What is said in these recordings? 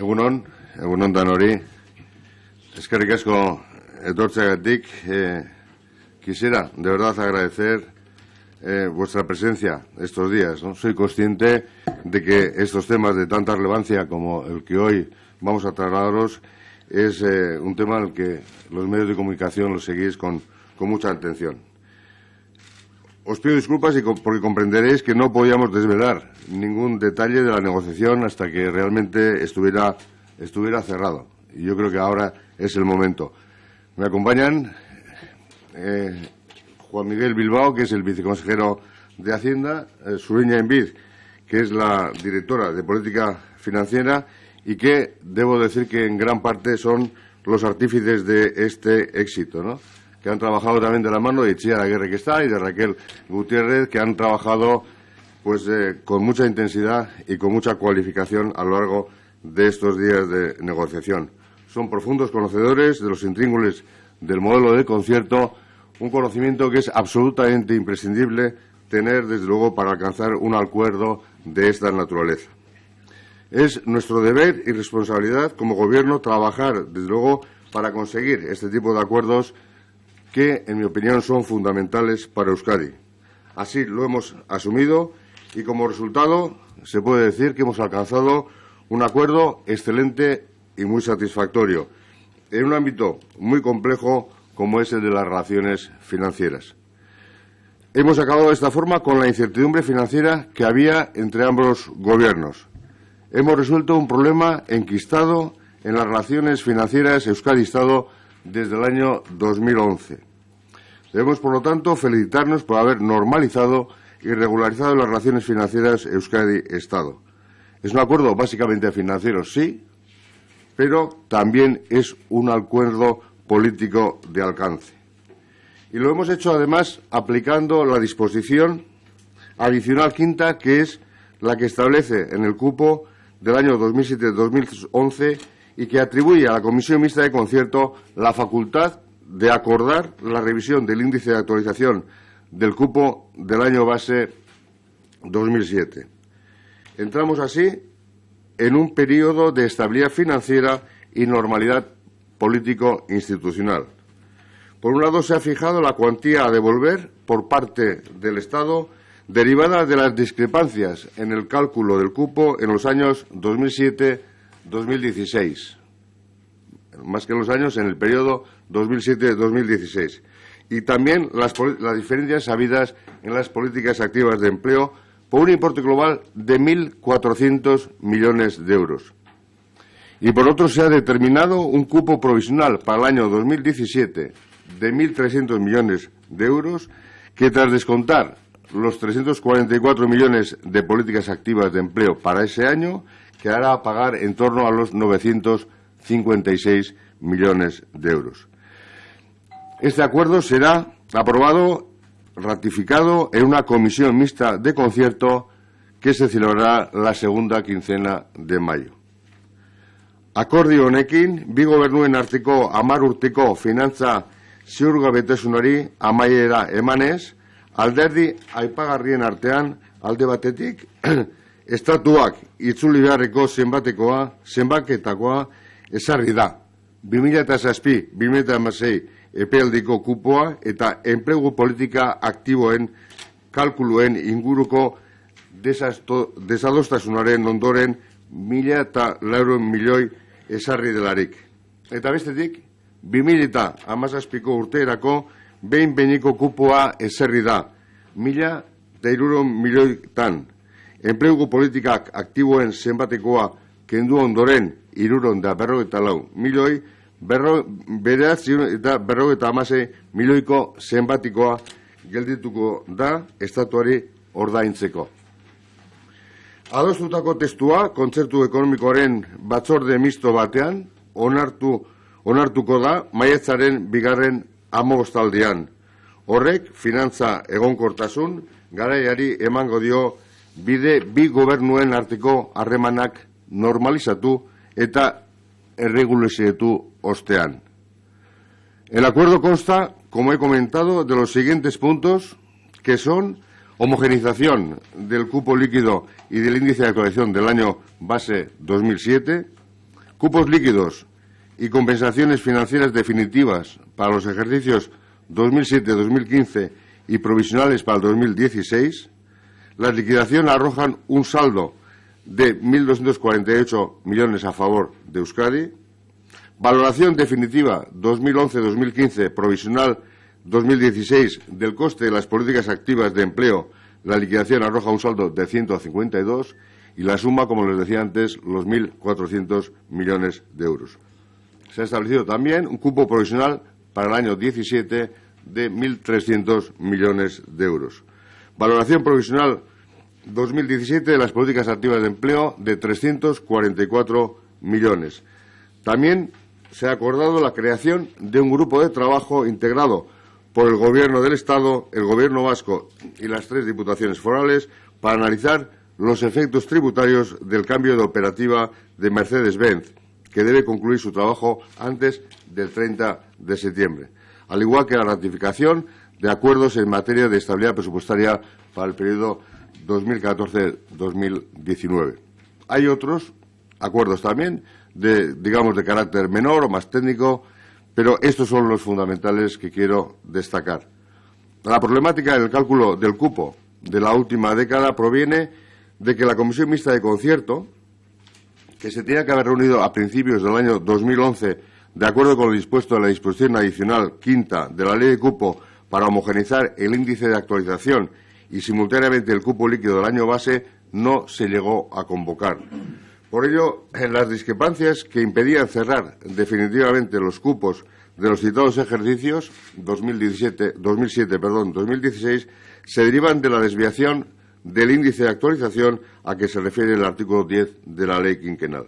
Egunon danori. Eskerrik asko etortzeagatik. Quisiera de verdad agradecer vuestra presencia estos días, ¿no? Soy consciente de que estos temas de tanta relevancia como el que hoy vamos a trasladaros es un tema al que los medios de comunicación lo seguís con mucha atención. Os pido disculpas porque comprenderéis que no podíamos desvelar ningún detalle de la negociación hasta que realmente estuviera cerrado. Y yo creo que ahora es el momento. Me acompañan Juan Miguel Bilbao, que es el viceconsejero de Hacienda, Suriña Envid, que es la directora de Política Financiera y que debo decir que en gran parte son los artífices de este éxito, ¿no? Que han trabajado también de la mano de Itziar Aguirre, que está, y de Raquel Gutiérrez, que han trabajado pues con mucha intensidad y con mucha cualificación a lo largo de estos días de negociación. Son profundos conocedores de los intríngulis del modelo de concierto, un conocimiento que es absolutamente imprescindible tener, desde luego, para alcanzar un acuerdo de esta naturaleza. Es nuestro deber y responsabilidad como Gobierno trabajar, desde luego, para conseguir este tipo de acuerdos que, en mi opinión, son fundamentales para Euskadi. Así lo hemos asumido y, como resultado, se puede decir que hemos alcanzado un acuerdo excelente y muy satisfactorio en un ámbito muy complejo como es el de las relaciones financieras. Hemos acabado de esta forma con la incertidumbre financiera que había entre ambos gobiernos. Hemos resuelto un problema enquistado en las relaciones financieras Euskadi-Estado desde el año 2011. Debemos, por lo tanto, felicitarnos por haber normalizado y regularizado las relaciones financieras Euskadi-Estado. Es un acuerdo básicamente financiero, sí, pero también es un acuerdo político de alcance. Y lo hemos hecho, además, aplicando la disposición adicional quinta, que es la que establece en el cupo del año 2007-2011 y que atribuye a la Comisión Mixta de Concierto la facultad de acordar la revisión del índice de actualización del cupo del año base 2007. Entramos así en un periodo de estabilidad financiera y normalidad político-institucional. Por un lado, se ha fijado la cuantía a devolver por parte del Estado derivada de las discrepancias en el cálculo del cupo en los años 2007-2016, más que en los años en el periodo 2007-2016, y también las diferencias habidas en las políticas activas de empleo por un importe global de 1.400 millones de euros. Y por otro, se ha determinado un cupo provisional para el año 2017 de 1.300 millones de euros que, tras descontar los 344 millones de políticas activas de empleo para ese año, quedará a pagar en torno a los 956 millones de euros. Este acuerdo será aprobado, ratificado en una comisión mixta de concierto que se celebrará la segunda quincena de mayo. Akordio honekin, bi gobernuen arteko 10 urteko finantza ziurgabetasunari amaiera emanez, alderdi aipagarrien artean, alde batetik, estatuak itzuli beharreko zenbaketakoa ezarri da. 2007-2016 epealdiko kupoa eta enplegu politika aktiboen kalkuluen inguruko desadostasunaren ondoren 1.400 milioi ezarri delarik. Eta bestetik, 2017ko urteerako behin-behineko kupoa ezarri da, 1.300 milioitan. Enplegu politikak aktiboen zenbatekoa kendu ondoren 354 milioi, eta 56 milioiko zenbatikoa geldituko da estatuari ordaintzeko. Adostutako testua kontzertu ekonomikoaren batzorde misto batean onartuko da maiatzaren 2. hamabostaldian. Horrek finantza egonkortasun garaiari emango dio bide bi gobernuen arteko harremanak normalizatu eta erregulazioetu ostean. El acuerdo consta, como he comentado, de los siguientes puntos, que son homogenización del cupo líquido y del índice de actualización del año base 2007, Cupos líquidos y compensaciones financieras definitivas para los ejercicios 2007-2015 y provisionales para el 2016, las liquidaciones arrojan un saldo de 1.248 millones a favor de Euskadi. Valoración definitiva 2011-2015, provisional 2016 del coste de las políticas activas de empleo. La liquidación arroja un saldo de 152 y la suma, como les decía antes, los 1.400 millones de euros. Se ha establecido también un cupo provisional para el año 17 de 1.300 millones de euros. Valoración provisional 2017 de las políticas activas de empleo de 344 millones. También se ha acordado la creación de un grupo de trabajo integrado por el Gobierno del Estado, el Gobierno vasco y las 3 diputaciones forales para analizar los efectos tributarios del cambio de operativa de Mercedes-Benz, que debe concluir su trabajo antes del 30 de septiembre, al igual que la ratificación de acuerdos en materia de estabilidad presupuestaria para el periodo 2014-2019. Hay otros acuerdos también, de carácter menor o más técnico, pero estos son los fundamentales que quiero destacar. La problemática del cálculo del cupo de la última década proviene de que la Comisión Mixta de Concierto, que se tenía que haber reunido a principios del año 2011, de acuerdo con lo dispuesto en la disposición adicional quinta de la Ley de Cupo para homogeneizar el índice de actualización y simultáneamente el cupo líquido del año base, no se llegó a convocar. Por ello, en las discrepancias que impedían cerrar definitivamente los cupos de los citados ejercicios 2016, se derivan de la desviación del índice de actualización a que se refiere el artículo 10 de la ley quinquenal.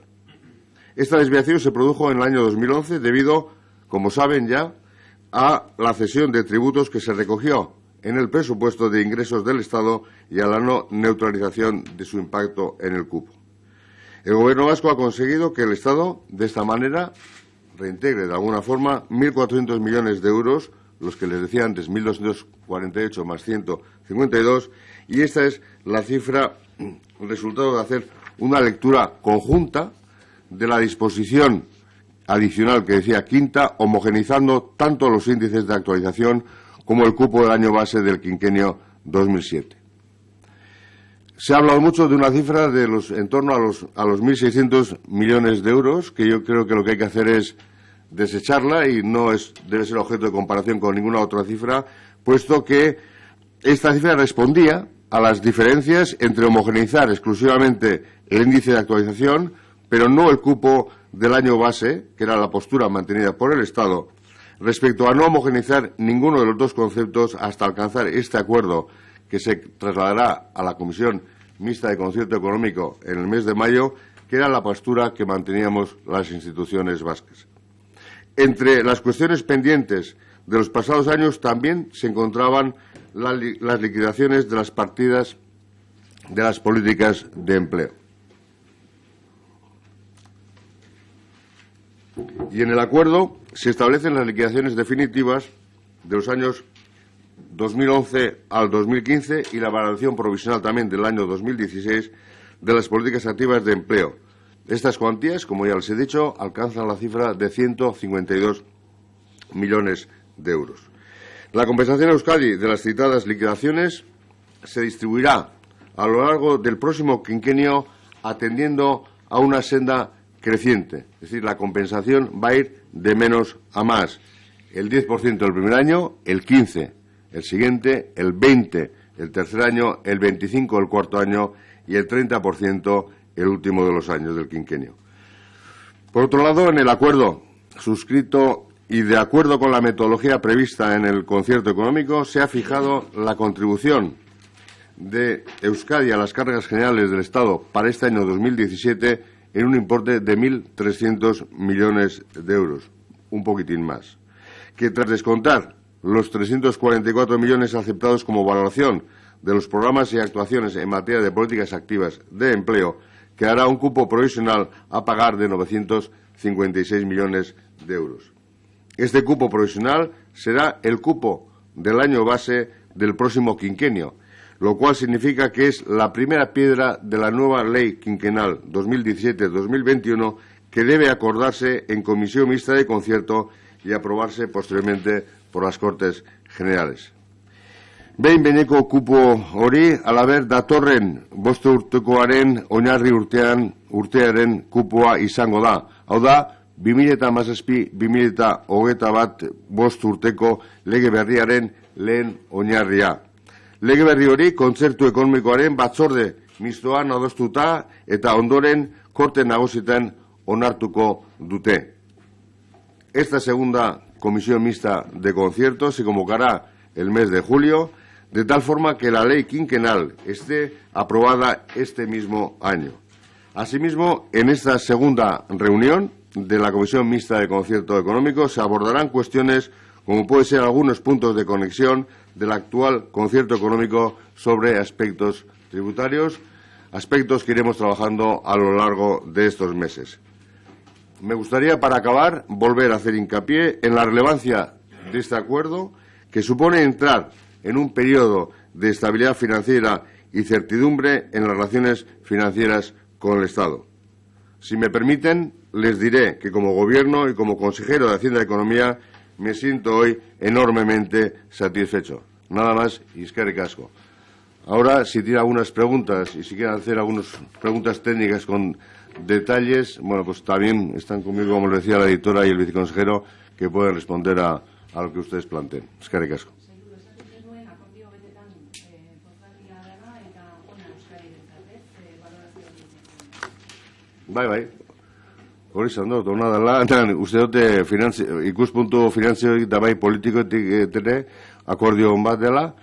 Esta desviación se produjo en el año 2011 debido, como saben ya, a la cesión de tributos que se recogió en el presupuesto de ingresos del Estado y a la no neutralización de su impacto en el cupo. El Gobierno vasco ha conseguido que el Estado, de esta manera, reintegre de alguna forma 1.400 millones de euros, los que les decía antes, 1.248 más 152, y esta es la cifra, el resultado de hacer una lectura conjunta de la disposición adicional que decía quinta, homogeneizando tanto los índices de actualización como el cupo del año base del quinquenio 2007. Se ha hablado mucho de una cifra de en torno a los 1.600 millones de euros, que yo creo que lo que hay que hacer es desecharla y debe ser objeto de comparación con ninguna otra cifra, puesto que esta cifra respondía a las diferencias entre homogeneizar exclusivamente el índice de actualización, pero no el cupo del año base, que era la postura mantenida por el Estado, respecto a no homogeneizar ninguno de los dos conceptos hasta alcanzar este acuerdo que se trasladará a la Comisión Mixta de Concierto Económico en el mes de mayo, que era la postura que manteníamos las instituciones vascas. Entre las cuestiones pendientes de los pasados años también se encontraban las liquidaciones de las partidas de las políticas de empleo. Y en el acuerdo se establecen las liquidaciones definitivas de los años 2011 al 2015 y la valoración provisional también del año 2016 de las políticas activas de empleo. Estas cuantías, como ya les he dicho, alcanzan la cifra de 152 millones de euros. La compensación a Euskadi de las citadas liquidaciones se distribuirá a lo largo del próximo quinquenio atendiendo a una senda creciente. Es decir, la compensación va a ir de menos a más. El 10% el primer año, el 15% el siguiente, el 20% el tercer año, el 25% el cuarto año y el 30% el último de los años del quinquenio. Por otro lado, en el acuerdo suscrito y de acuerdo con la metodología prevista en el concierto económico, se ha fijado la contribución de Euskadi a las cargas generales del Estado para este año 2017 en un importe de 1.300 millones de euros, un poquitín más, que tras descontar los 344 millones aceptados como valoración de los programas y actuaciones en materia de políticas activas de empleo, quedará un cupo provisional a pagar de 956 millones de euros. Este cupo provisional será el cupo del año base del próximo quinquenio, lo cual significa que es la primera piedra de la nueva ley quinquenal 2017-2021 que debe acordarse en comisión mixta de concierto y aprobarse posteriormente por las Cortes Generales. Behin-behineko kupo hori, halaber, datorren bost urtekoaren oinarri urtearen kupoa izango da. Hau da, 2017-2021 bost urteko lege berriaren lehen oinarria. Lege berri hori kontzertu ekonomikoaren batzorde mistoan adostuta eta ondoren Korte Nagusietan onartuko dute. Esta segunda comisión mixta de concierto se convocará el mes de julio, de tal forma que la ley quinquenal esté aprobada este mismo año. Asimismo, en esta segunda reunión de la Comisión Mixta de Concierto Económico se abordarán cuestiones como pueden ser algunos puntos de conexión del actual concierto económico sobre aspectos tributarios, aspectos que iremos trabajando a lo largo de estos meses. Me gustaría, para acabar, volver a hacer hincapié en la relevancia de este acuerdo, que supone entrar en un periodo de estabilidad financiera y certidumbre en las relaciones financieras con el Estado. Si me permiten, les diré que como Gobierno y como consejero de Hacienda y Economía me siento hoy enormemente satisfecho. Nada más y eskerrik asko. Ahora, si tiene algunas preguntas y si quieren hacer algunas preguntas técnicas con detalles, bueno, pues también están conmigo, como les decía la editora y el viceconsejero, que pueden responder a lo que ustedes planteen. Eskerrik asko. Bai. Hori izan dut, hona dela, uste dute ikuspuntu finantzioik eta bai politikoetik ere akordio bat dela.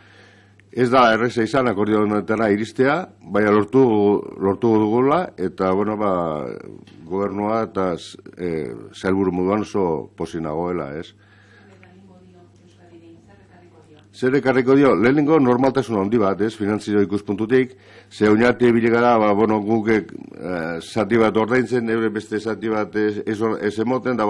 Ez da erreza izan akordio honetara iristea, baina lortu dugula, eta, bueno, gobernua eta sailburu moduan oso pozik nagoela, ez? Zer ekarriko dio? Lehenengo normaltasun handi bat, ez, finantzio ikuspuntutik, ze oinarte ibili gara, guk zati bat ordaintzen, eure beste zati bat ez emoten, da,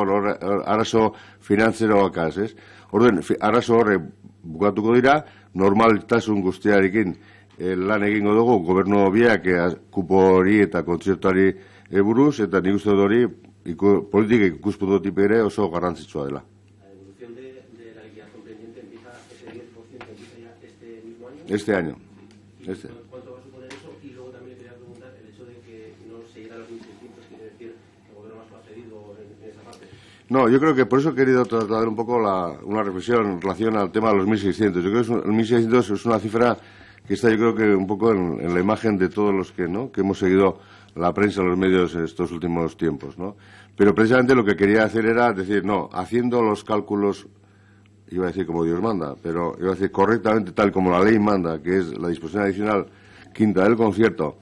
arazo finantzeroak az, ez? Orduen, arazo horre bukatuko dira, normaltasun guztiarekin lan egingo dugu, gobernu biak kupo hori eta kontzertuari buruz, eta nik uste dut hori politika ikuspuntutik ere oso garrantzitsua dela. Este año. ¿Cuánto va a suponer eso? Y luego también le quería preguntar el hecho de que no se llega a los 1.600, quiere decir que el gobierno vasco ha cedido en esa parte. No, yo creo que por eso he querido trasladar un poco una reflexión en relación al tema de los 1.600. Yo creo que el 1.600 es una cifra que está, yo creo que un poco en la imagen de todos los que hemos seguido la prensa, los medios estos últimos tiempos, ¿no? Pero precisamente lo que quería hacer era decir, no, haciendo los cálculos, iba a decir como Dios manda, pero iba a decir correctamente tal como la ley manda, que es la disposición adicional quinta del concierto,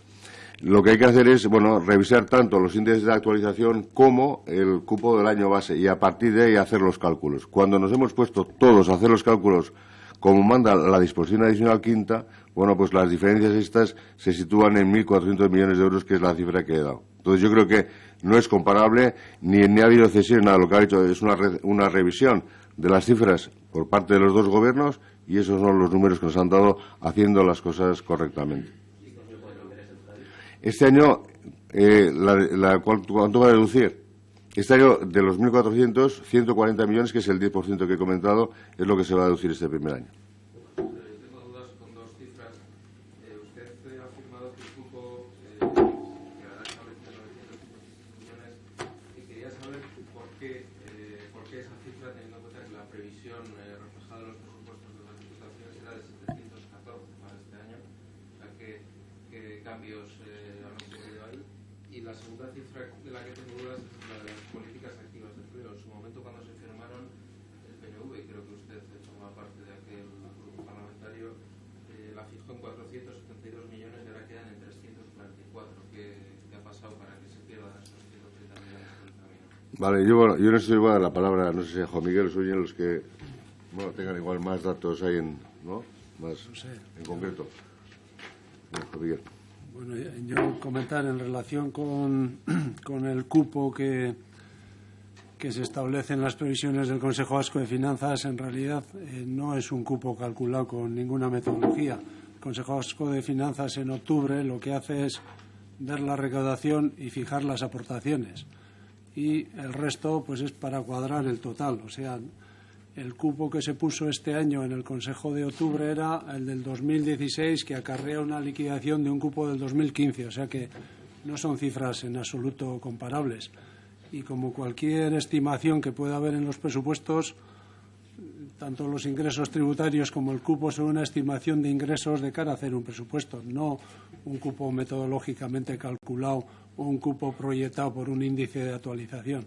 lo que hay que hacer es, bueno, revisar tanto los índices de actualización como el cupo del año base y a partir de ahí hacer los cálculos. Cuando nos hemos puesto todos a hacer los cálculos como manda la disposición adicional quinta, bueno, pues las diferencias estas se sitúan en 1.400 millones de euros, que es la cifra que he dado. Entonces yo creo que no es comparable, ni ha habido cesión, nada. Lo que ha hecho es una revisión de las cifras por parte de los dos gobiernos y esos son los números que nos han dado haciendo las cosas correctamente. Este año, ¿cuánto va a reducir? Este año, de los 1.400, 140 millones, que es el 10% que he comentado, es lo que se va a reducir este primer año. Tengo dudas con dos cifras. Usted ha afirmado que el cupo quedará establecido en 955 millones y quería saber por qué esa cifra, teniendo en cuenta que la previsión reflejada en los presupuestos de las diputaciones era de 714 para este año. ¿Qué cambios han ocurrido ahí? Y la segunda cifra de la que tengo dudas es la de las políticas activas de empleo. En su momento, cuando se firmaron, el PNV, y creo que usted forma parte de aquel grupo parlamentario, la fijó en 472 millones y ahora quedan en 344. ¿Qué ha pasado para que se pierdan esos 130 millones por el camino? Vale, yo no sé si voy a dar la palabra, no sé si a Juan Miguel o Suñen los que tengan igual más datos ahí más no sé, en concreto. Juan Miguel. Bueno, yo comentar en relación con el cupo que se establece en las previsiones del Consejo Vasco de Finanzas. En realidad no es un cupo calculado con ninguna metodología. El Consejo Vasco de Finanzas en octubre lo que hace es ver la recaudación y fijar las aportaciones. y el resto pues es para cuadrar el total. O sea, el cupo que se puso este año en el Consejo de octubre era el del 2016, que acarrea una liquidación de un cupo del 2015. O sea que no son cifras en absoluto comparables. Y como cualquier estimación que pueda haber en los presupuestos, tanto los ingresos tributarios como el cupo son una estimación de ingresos de cara a hacer un presupuesto, no un cupo metodológicamente calculado o un cupo proyectado por un índice de actualización.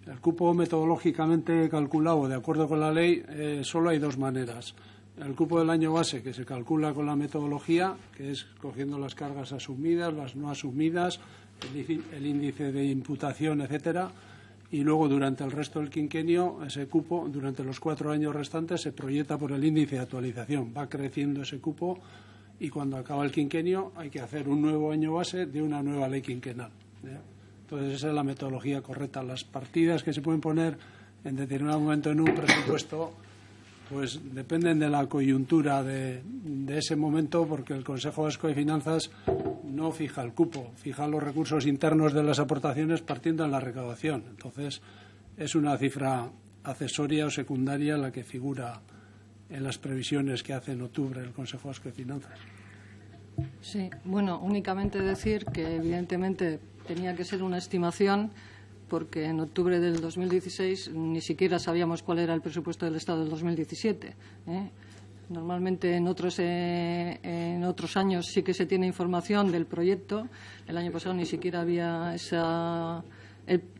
El cupo metodológicamente calculado de acuerdo con la ley solo hay dos maneras. El cupo del año base, que se calcula con la metodología, que es cogiendo las cargas asumidas, las no asumidas, el índice de imputación, etcétera, y luego durante el resto del quinquenio ese cupo, durante los 4 años restantes, se proyecta por el índice de actualización. Va creciendo ese cupo y cuando acaba el quinquenio hay que hacer un nuevo año base de una nueva ley quinquenal. Entonces esa es la metodología correcta. Las partidas que se pueden poner en determinado momento en un presupuesto pues dependen de la coyuntura de ese momento, porque el Consejo Vasco de Finanzas no fija el cupo, fija los recursos internos de las aportaciones partiendo en la recaudación. Entonces, es una cifra accesoria o secundaria la que figura en las previsiones que hace en octubre el Consejo Vasco de Finanzas. Sí, bueno, únicamente decir que evidentemente tenía que ser una estimación, porque en octubre del 2016 ni siquiera sabíamos cuál era el presupuesto del Estado del 2017. Normalmente en otros años sí que se tiene información del proyecto. El año pasado ni siquiera había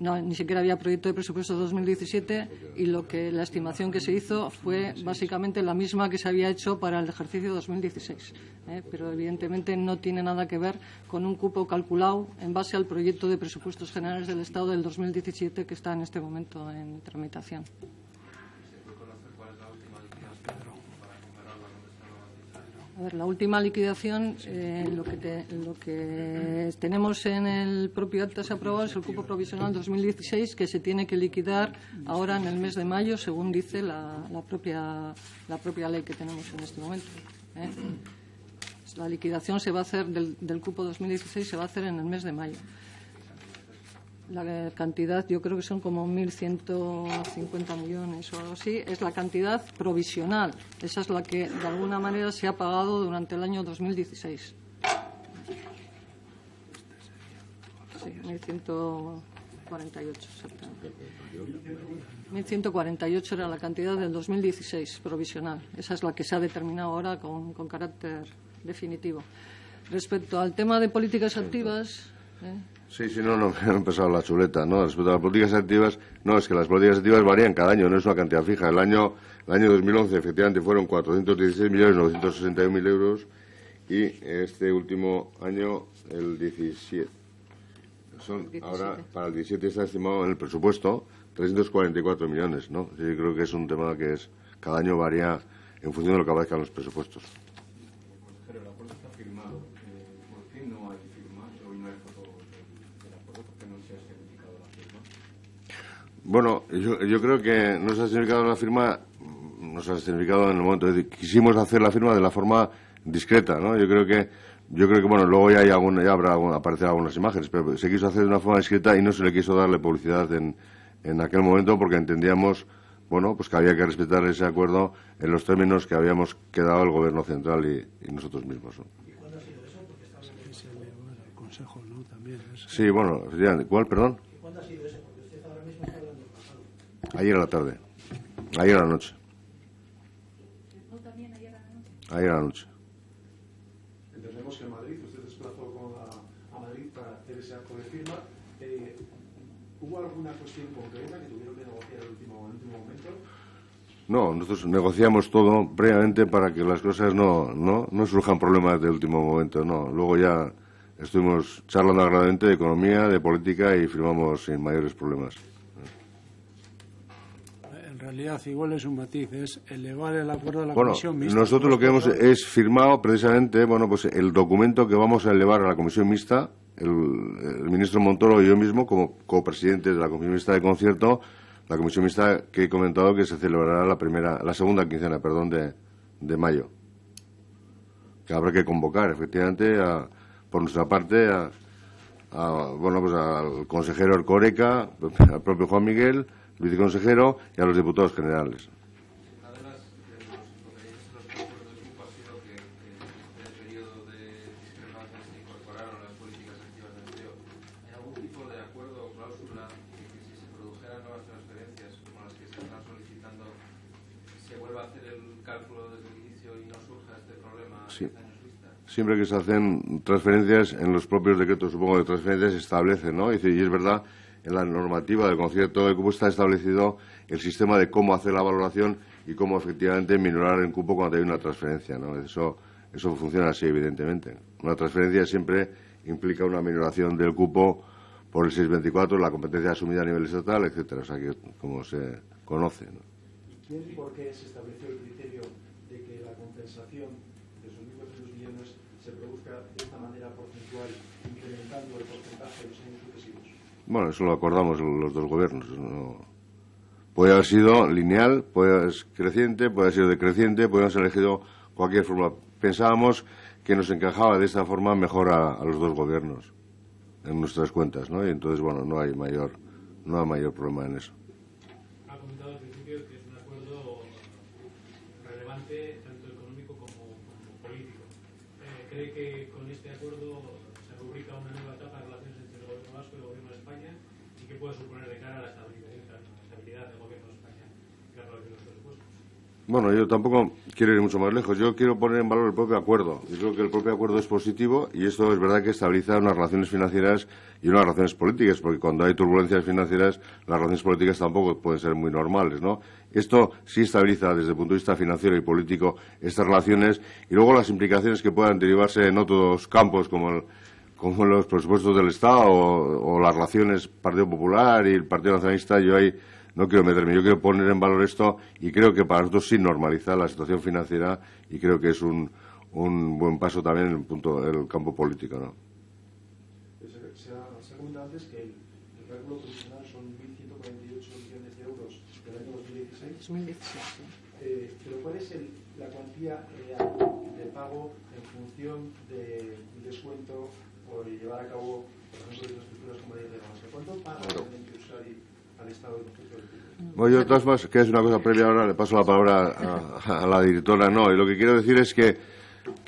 ni siquiera había proyecto de presupuesto 2017 y la estimación que se hizo fue básicamente la misma que se había hecho para el ejercicio 2016. Pero evidentemente no tiene nada que ver con un cupo calculado en base al proyecto de presupuestos generales del Estado del 2017 que está en este momento en tramitación. A ver, la última liquidación, lo que tenemos en el propio acta se aprobado es el cupo provisional 2016, que se tiene que liquidar ahora en el mes de mayo, según dice la propia ley que tenemos en este momento. La liquidación se va a hacer del cupo 2016 se va a hacer en el mes de mayo. La cantidad, yo creo que son como 1.150 millones o algo así, es la cantidad provisional. Esa es la que, de alguna manera, se ha pagado durante el año 2016. Sí, 1.148, exactamente. 1.148 era la cantidad del 2016 provisional. Esa es la que se ha determinado ahora con carácter definitivo. Respecto al tema de políticas activas... Sí, no, me han empezado la chuleta, ¿no? Respecto a las políticas activas, no, es que las políticas activas varían cada año, no es una cantidad fija. El año 2011, efectivamente, fueron 416.961.000 euros y este último año, el 17. Ahora, para el 17 está estimado en el presupuesto 344 millones, ¿no? Yo creo que es un tema que cada año varía en función de lo que aparezca en los presupuestos. Pero el acuerdo está firmado. ¿Por qué no hay firma? Hoy no hay foto del acuerdo. ¿Por qué no se ha certificado la firma? Bueno, yo creo que no se ha certificado la firma, no se ha certificado en el momento. Es decir, quisimos hacer la firma de la forma discreta, ¿no? Yo creo que bueno, luego ya aparecerán algunas imágenes, pero se quiso hacer de una forma discreta y no se le quiso darle publicidad en aquel momento porque entendíamos, bueno, pues que había que respetar ese acuerdo en los términos que habíamos quedado el Gobierno central y nosotros mismos, ¿no? ¿Y cuándo ha sido eso? Porque estaba en el Consejo, ¿no? También. Sí, bueno, efectivamente. ¿Cuál, perdón? ¿Y cuándo ha sido eso? Porque usted ahora mismo está hablando del pasado. Ayer a la tarde. Ayer a la noche. ¿También ayer a la noche? Ayer a la noche. Entendemos que en Madrid, usted desplazó a Madrid para hacer ese acto de firma. ¿Hubo alguna cuestión concreta que tuvieron que negociar en el último momento? No, nosotros negociamos todo previamente para que las cosas no surjan problemas de último momento, no. Luego ya estuvimos charlando agradablemente de economía, de política y firmamos sin mayores problemas. En realidad, igual es un matiz, es elevar el acuerdo a la Bueno, comisión mixta. nosotros lo que hemos es firmado precisamente, bueno, pues el documento que vamos a elevar a la comisión mixta, el ministro Montoro y yo mismo, como copresidentes de la comisión mixta de concierto, la comisión mixta que he comentado que se celebrará la segunda quincena, de mayo. Que habrá que convocar, efectivamente, por nuestra parte, bueno, pues al consejero Erkoreka, al propio Juan Miguel, viceconsejero, y a los diputados generales. Una de los inconvenientes en los cálculos del grupo ha sido que en este periodo de discrepancias se incorporaron las políticas activas de empleo. ¿Hay algún tipo de acuerdo o cláusula que si se produjeran nuevas transferencias como las que se están solicitando, se vuelva a hacer el cálculo desde el inicio y no surja este problema a 10 años vista? Siempre que se hacen transferencias, en los propios decretos, supongo, de transferencias se establece, ¿no? Y es verdad, en la normativa del concierto del cupo está establecido el sistema de cómo hacer la valoración y cómo efectivamente minorar el cupo cuando hay una transferencia, ¿no? Eso funciona así, evidentemente. Una transferencia siempre implica una minoración del cupo por el 624, la competencia asumida a nivel estatal, etcétera. O sea, que como se conoce, ¿no? ¿Y quién y por qué se estableció el criterio de que la compensación de esos 1.200 millones se produzca de esta manera porcentual, incrementando el porcentaje de los años sucesivos? Bueno, eso lo acordamos los dos gobiernos. ¿No? Puede haber sido lineal, puede haber sido creciente, puede haber sido decreciente, podemos haber elegido cualquier forma. Pensábamos que nos encajaba de esta forma mejor a los dos gobiernos en nuestras cuentas, ¿no? Y entonces, bueno, no hay mayor problema en eso. Ha comentado al principio que es un acuerdo relevante tanto económico como político. ¿Cree que con este acuerdo se rubrica una nueva etapa de relaciones entre el Gobierno vasco y el Gobierno de España? ¿Y qué puede suponer de cara a la estabilidad del Gobierno de España y la aprobación de los presupuestos? Bueno, yo tampoco quiero ir mucho más lejos. Yo quiero poner en valor el propio acuerdo. Yo creo que el propio acuerdo es positivo y esto es verdad que estabiliza unas relaciones financieras y unas relaciones políticas, porque cuando hay turbulencias financieras, las relaciones políticas tampoco pueden ser muy normales, ¿no? Esto sí estabiliza desde el punto de vista financiero y político estas relaciones y luego las implicaciones que puedan derivarse en otros campos como los presupuestos del Estado o las relaciones Partido Popular y el Partido Nacionalista. Yo ahí no quiero meterme, yo quiero poner en valor esto y creo que para nosotros sí normaliza la situación financiera y creo que es un buen paso también en el campo político, ¿no? Se ha comentado antes que el cálculo provisional son 1.148 millones de euros del año 2016. 2016, sí. Pero ¿cuál es la cuantía real de pago en función del descuento por llevar a cabo, por ejemplo, infraestructuras como la irrigación? ¿Cuánto paga realmente Euskadi al Estado del concepto del PIB? Bueno, yo de todas formas, que es una cosa previa ahora, le paso la palabra a la directora. No, y lo que quiero decir es que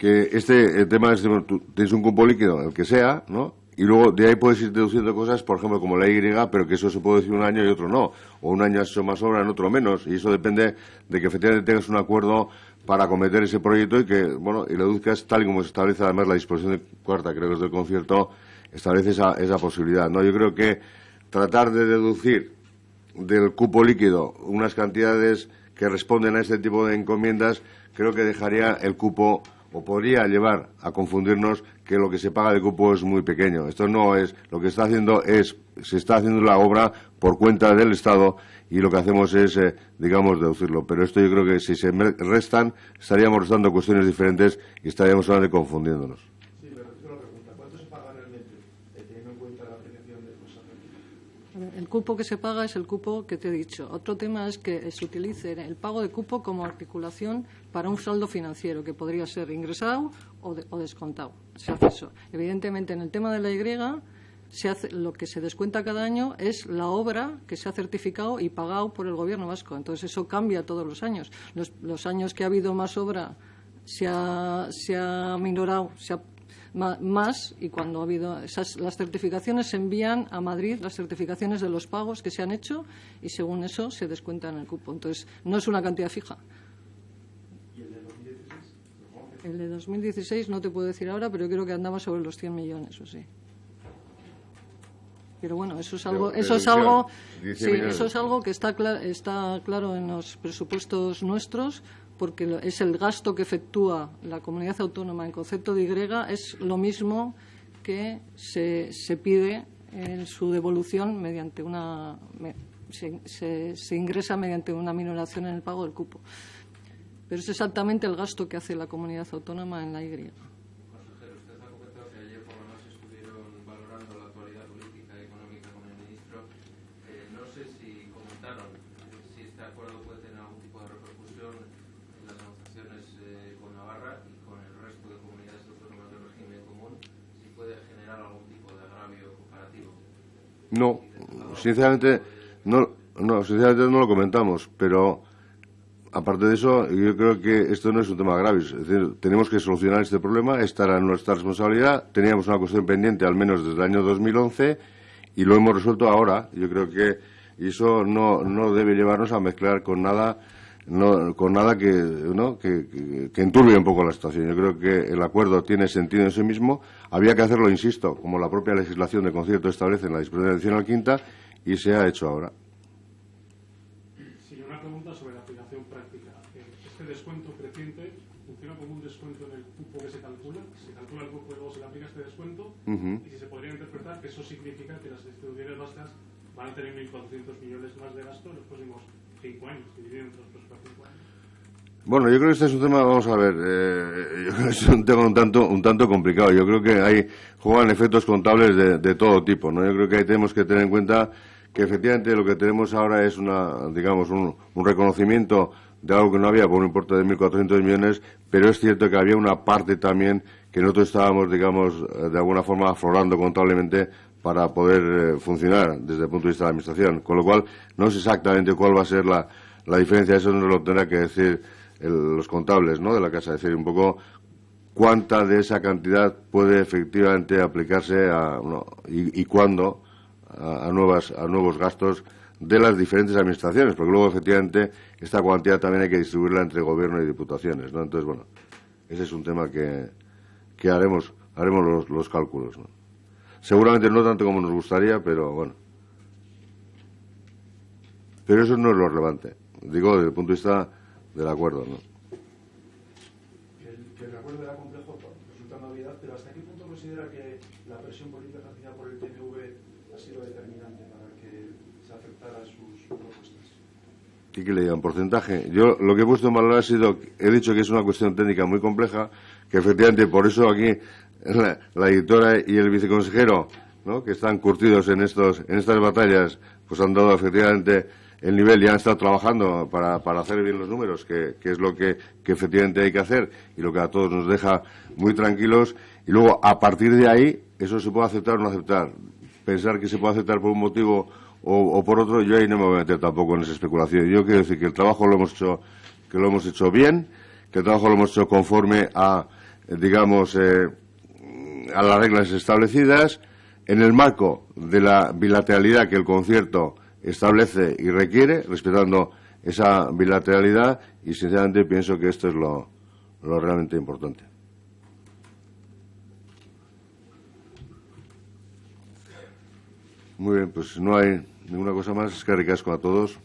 el tema es, tú tienes un cupo líquido, el que sea, ¿no? Y luego de ahí puedes ir deduciendo cosas, por ejemplo, como la Y, pero que eso se puede decir un año y otro no. O un año has hecho más obra, en otro menos. Y eso depende de que efectivamente tengas un acuerdo para acometer ese proyecto y que, bueno, y lo deduzcas tal y como se establece además la disposición cuarta, creo que es del concierto, establece esa posibilidad, ¿no? Yo creo que tratar de deducir del cupo líquido unas cantidades que responden a este tipo de encomiendas, creo que dejaría el cupo o podría llevar a confundirnos que lo que se paga de cupo es muy pequeño. Esto no es, lo que está haciendo se está haciendo la obra por cuenta del Estado y lo que hacemos es, digamos, deducirlo. Pero esto yo creo que si se restan, estaríamos restando cuestiones diferentes y estaríamos solamente confundiéndonos. Sí, pero repito la pregunta. ¿Cuánto se paga realmente, teniendo en cuenta la apreciación de cosas? El cupo que se paga es el cupo que te he dicho. Otro tema es que se utilice el pago de cupo como articulación para un saldo financiero, que podría ser ingresado o descontado. Se hace eso. Evidentemente, en el tema de la Y, lo que se descuenta cada año es la obra que se ha certificado y pagado por el Gobierno vasco. Entonces, eso cambia todos los años. Los años que ha habido más obra se ha minorado, más, y cuando ha habido las certificaciones se envían a Madrid, las certificaciones de los pagos que se han hecho, y según eso se descuenta en el cupo. Entonces, no es una cantidad fija. ¿Y el de 2016? El de 2016 no te puedo decir ahora, pero creo que andaba sobre los 100 millones o sí. Pero bueno, eso es algo que está claro en los presupuestos nuestros, porque es el gasto que efectúa la comunidad autónoma en concepto de Y, es lo mismo que se pide en su devolución mediante se ingresa mediante una minoración en el pago del cupo. Pero es exactamente el gasto que hace la comunidad autónoma en la Y. Consejero, usted ha comentado que ayer por la noche estuvieron valorando la actualidad política y económica con el ministro. No sé si comentaron si este acuerdo puede tener algún tipo de repercusión en las negociaciones con Navarra y con el resto de comunidades autónomas del régimen común, si puede generar algún tipo de agravio No, sinceramente no lo comentamos, pero aparte de eso, yo creo que esto no es un tema grave. Es decir, tenemos que solucionar este problema, esta era nuestra responsabilidad. Teníamos una cuestión pendiente al menos desde el año 2011 y lo hemos resuelto ahora. Yo creo que eso no debe llevarnos a mezclar con nada que enturbie un poco la situación. Yo creo que el acuerdo tiene sentido en sí mismo. Había que hacerlo, insisto, como la propia legislación de concierto establece en la disposición adicional quinta, y se ha hecho ahora. Sí, una pregunta sobre la aplicación práctica. Este descuento creciente funciona como un descuento en el cupo que se calcula el cupo y luego se le aplica este descuento, y si se podría interpretar que eso significa que las distribuciones vascas van a tener 1.400 millones más de gasto en los próximos 5 años, dividido entre los próximos 5 años. Bueno, yo creo que este es un tema, vamos a ver, yo creo que es un tema un tanto complicado. Yo creo que juegan efectos contables de todo tipo, ¿no? Yo creo que ahí tenemos que tener en cuenta que efectivamente lo que tenemos ahora es un reconocimiento de algo que no había por un importe de 1.400 millones, pero es cierto que había una parte también que nosotros estábamos, digamos, de alguna forma aflorando contablemente para poder funcionar desde el punto de vista de la administración. Con lo cual, no sé exactamente cuál va a ser la diferencia. Eso nos lo tendrá que decir los contables, ¿no?, de la casa. Es decir, un poco cuánta de esa cantidad puede efectivamente aplicarse y cuándo a nuevos gastos de las diferentes administraciones, porque luego efectivamente esta cuantía también hay que distribuirla entre gobierno y diputaciones, ¿no? Entonces, bueno, ese es un tema que haremos los cálculos, ¿no? Seguramente no tanto como nos gustaría, pero bueno. Pero eso no es lo relevante, digo, desde el punto de vista del acuerdo, ¿no? Que el acuerdo era complejo resulta una novedad, pero ¿hasta qué punto considera que la presión política ejercida por el PNV ha sido determinante para que se aceptara sus propuestas? ¿Y qué le digan? ¿Porcentaje? Yo lo que he puesto en valor he dicho que es una cuestión técnica muy compleja, que efectivamente por eso aquí la editora y el viceconsejero, ¿no?, que están curtidos en estas batallas, pues han dado efectivamente el nivel y han estado trabajando para hacer bien los números, que es lo que efectivamente hay que hacer y lo que a todos nos deja muy tranquilos. Y luego, a partir de ahí, eso se puede aceptar o no aceptar. Pensar que se puede aceptar por un motivo o por otro, yo ahí no me voy a meter tampoco en esa especulación. Yo quiero decir que el trabajo lo hemos hecho bien, que el trabajo lo hemos hecho conforme a, digamos, a las reglas establecidas, en el marco de la bilateralidad que el concierto establece y requiere, respetando esa bilateralidad, y sinceramente pienso que esto es lo realmente importante. Muy bien, pues no hay ninguna cosa más. Eskerrik asko a todos.